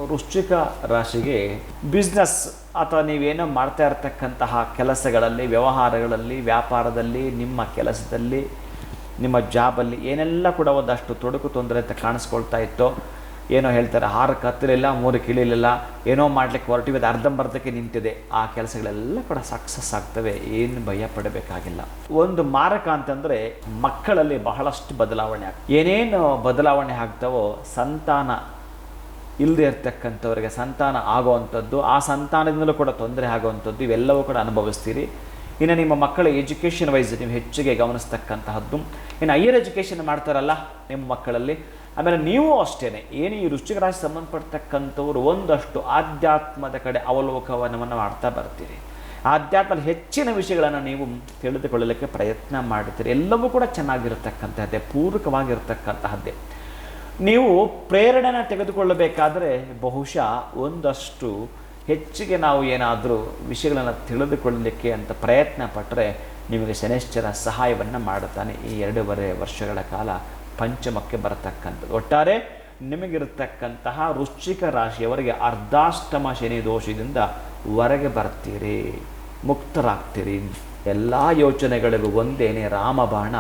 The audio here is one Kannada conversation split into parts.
ವೃಶ್ಚಿಕ ರಾಶಿಗೆ ಬಿಸ್ನೆಸ್ ಅಥವಾ ನೀವೇನೋ ಮಾಡ್ತಾ ಇರತಕ್ಕಂತಹ ಕೆಲಸಗಳಲ್ಲಿ, ವ್ಯವಹಾರಗಳಲ್ಲಿ, ವ್ಯಾಪಾರದಲ್ಲಿ, ನಿಮ್ಮ ಕೆಲಸದಲ್ಲಿ, ನಿಮ್ಮ ಜಾಬಲ್ಲಿ ಏನೆಲ್ಲ ಕೂಡ ಒಂದಷ್ಟು ತೊಡಕು ತೊಂದರೆ ಅಂತ ಕಾಣಿಸ್ಕೊಳ್ತಾ ಇತ್ತು. ಏನೋ ಹೇಳ್ತಾರೆ 6ಕ್ಕೆ ಹತ್ತಲಿಲ್ಲ, 3ಕ್ಕೆ ಇಳಿಲಿಲ್ಲ, ಏನೋ ಮಾಡಲಿಕ್ಕೆ ಹೊರಟಿವೆ, ಅರ್ಧಂಬರ್ಧಕ್ಕೆ ನಿಂತಿದೆ. ಆ ಕೆಲಸಗಳೆಲ್ಲ ಕೂಡ ಸಕ್ಸಸ್ ಆಗ್ತವೆ, ಏನು ಭಯ ಪಡಬೇಕಾಗಿಲ್ಲ. ಒಂದು ಮಾರಕ ಅಂತಂದರೆ ಮಕ್ಕಳಲ್ಲಿ ಬಹಳಷ್ಟು ಬದಲಾವಣೆ ಏನೇನು ಬದಲಾವಣೆ ಆಗ್ತಾವೋ ಸಂತಾನ ಇಲ್ಲದೆ ಇರ್ತಕ್ಕಂಥವ್ರಿಗೆ ಸಂತಾನ ಆಗೋವಂಥದ್ದು, ಆ ಸಂತಾನದಿಂದಲೂ ಕೂಡ ತೊಂದರೆ ಆಗುವಂಥದ್ದು, ಇವೆಲ್ಲವೂ ಕೂಡ ಅನುಭವಿಸ್ತೀರಿ. ಇನ್ನು ನಿಮ್ಮ ಮಕ್ಕಳ ಎಜುಕೇಷನ್ ವೈಸ್ ನೀವು ಹೆಚ್ಚಿಗೆ ಗಮನಿಸ್ತಕ್ಕಂತಹದ್ದು. ಇನ್ನು ಹೈಯರ್ ಎಜುಕೇಷನ್ ಮಾಡ್ತಾರಲ್ಲ ನಿಮ್ಮ ಮಕ್ಕಳಲ್ಲಿ. ಆಮೇಲೆ ನೀವು ಅಷ್ಟೇ ಏನು ಈ ವೃಶ್ಚಿಕ ರಾಶಿ ಸಂಬಂಧಪಡ್ತಕ್ಕಂಥವ್ರು ಒಂದಷ್ಟು ಆಧ್ಯಾತ್ಮದ ಕಡೆ ಅವಲೋಕನವನ್ನು ಮಾಡ್ತಾ ಬರ್ತೀರಿ. ಆಧ್ಯಾತ್ಮದಲ್ಲಿ ಹೆಚ್ಚಿನ ವಿಷಯಗಳನ್ನು ನೀವು ತಿಳಿದುಕೊಳ್ಳಲಿಕ್ಕೆ ಪ್ರಯತ್ನ ಮಾಡ್ತೀರಿ. ಎಲ್ಲವೂ ಕೂಡ ಚೆನ್ನಾಗಿರ್ತಕ್ಕಂತಹದ್ದೇ, ಪೂರಕವಾಗಿರ್ತಕ್ಕಂತಹದ್ದೇ. ನೀವು ಪ್ರೇರಣೆನ ತೆಗೆದುಕೊಳ್ಳಬೇಕಾದ್ರೆ ಬಹುಶಃ ಒಂದಷ್ಟು ಹೆಚ್ಚಿಗೆ ನಾವು ಏನಾದರೂ ವಿಷಯಗಳನ್ನು ತಿಳಿದುಕೊಳ್ಳಲಿಕ್ಕೆ ಅಂತ ಪ್ರಯತ್ನ ಪಟ್ಟರೆ ನಿಮಗೆ ಶನೈಶ್ಚರ ಸಹಾಯವನ್ನು ಮಾಡುತ್ತಾನೆ. ಈ 2.5 ವರ್ಷಗಳ ಕಾಲ ಪಂಚಮಕ್ಕೆ ಬರತಕ್ಕಂಥದ್ದು. ಒಟ್ಟಾರೆ ನಿಮಗಿರತಕ್ಕಂತಹ ವೃಶ್ಚಿಕ ರಾಶಿಯವರಿಗೆ ಅರ್ಧಾಷ್ಟಮ ಶನಿ ದೋಷದಿಂದ ಹೊರಗೆ ಬರ್ತೀರಿ, ಮುಕ್ತರಾಗ್ತೀರಿ. ಎಲ್ಲ ಯೋಚನೆಗಳಿಗೂ ಒಂದೇನೆ ರಾಮಬಾಣ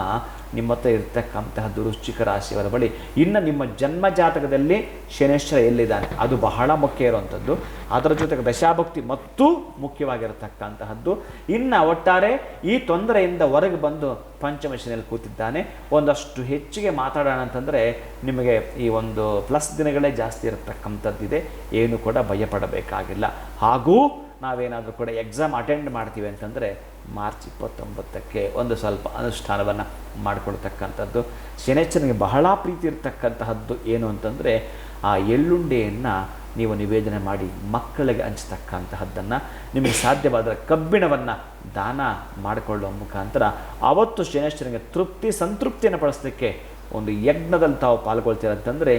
ನಿಮ್ಮ ಹತ್ರ ಇರ್ತಕ್ಕಂತಹದ್ದು ವೃಶ್ಚಿಕ ರಾಶಿಯವರ ಬಳಿ. ಇನ್ನು ನಿಮ್ಮ ಜನ್ಮ ಜಾತಕದಲ್ಲಿ ಶನೈಶ್ಚರ ಎಲ್ಲಿದ್ದಾನೆ ಅದು ಬಹಳ ಮುಖ್ಯ ಇರುವಂಥದ್ದು. ಅದರ ಜೊತೆಗೆ ದಶಾಭಕ್ತಿ ಮತ್ತು ಮುಖ್ಯವಾಗಿರತಕ್ಕಂತಹದ್ದು. ಇನ್ನು ಒಟ್ಟಾರೆ ಈ ತೊಂದರೆಯಿಂದ ಹೊರಗೆ ಬಂದು ಪಂಚಮ ಶನಿಯಲ್ಲಿ ಕೂತಿದ್ದಾನೆ. ಒಂದಷ್ಟು ಹೆಚ್ಚಿಗೆ ಮಾತಾಡೋಣ ಅಂತಂದರೆ ನಿಮಗೆ ಈ ಒಂದು ಪ್ಲಸ್ ದಿನಗಳೇ ಜಾಸ್ತಿ ಇರತಕ್ಕಂಥದ್ದಿದೆ, ಏನು ಕೂಡ ಭಯಪಡಬೇಕಾಗಿಲ್ಲ. ಹಾಗೂ ನಾವೇನಾದರೂ ಕೂಡ ಎಕ್ಸಾಮ್ ಅಟೆಂಡ್ ಮಾಡ್ತೀವಿ ಅಂತಂದರೆ ಮಾರ್ಚ್ 29ಕ್ಕೆ ಒಂದು ಸ್ವಲ್ಪ ಅನುಷ್ಠಾನವನ್ನು ಮಾಡಿಕೊಡ್ತಕ್ಕಂಥದ್ದು. ಶನೈಶ್ಚರನಿಗೆ ಬಹಳ ಪ್ರೀತಿ ಇರತಕ್ಕಂತಹದ್ದು ಏನು ಅಂತಂದರೆ ಆ ಎಳ್ಳುಂಡೆಯನ್ನು ನೀವು ನಿವೇದನೆ ಮಾಡಿ ಮಕ್ಕಳಿಗೆ ಹಂಚತಕ್ಕಂತಹದ್ದನ್ನು, ನಿಮಗೆ ಸಾಧ್ಯವಾದರೆ ಕಬ್ಬಿಣವನ್ನು ದಾನ ಮಾಡಿಕೊಳ್ಳುವ ಮುಖಾಂತರ ಆವತ್ತು ಶನೈಶ್ಚರನಿಗೆ ಸಂತೃಪ್ತಿಯನ್ನು ಪಡಿಸಲಿಕ್ಕೆ ಒಂದು ಯಜ್ಞದಲ್ಲಿ ತಾವು ಪಾಲ್ಗೊಳ್ತೀರಂತಂದರೆ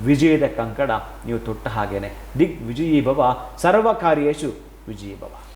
ವಿಜಯದ ಕಂಕಣ ನೀವು ತೊಟ್ಟ ಹಾಗೇನೆ. ದಿಗ್ವಿಜಯೀ ಭವ, ಸರ್ವಕಾರ್ಯೇಷು ವಿಜಯೀ ಭವ.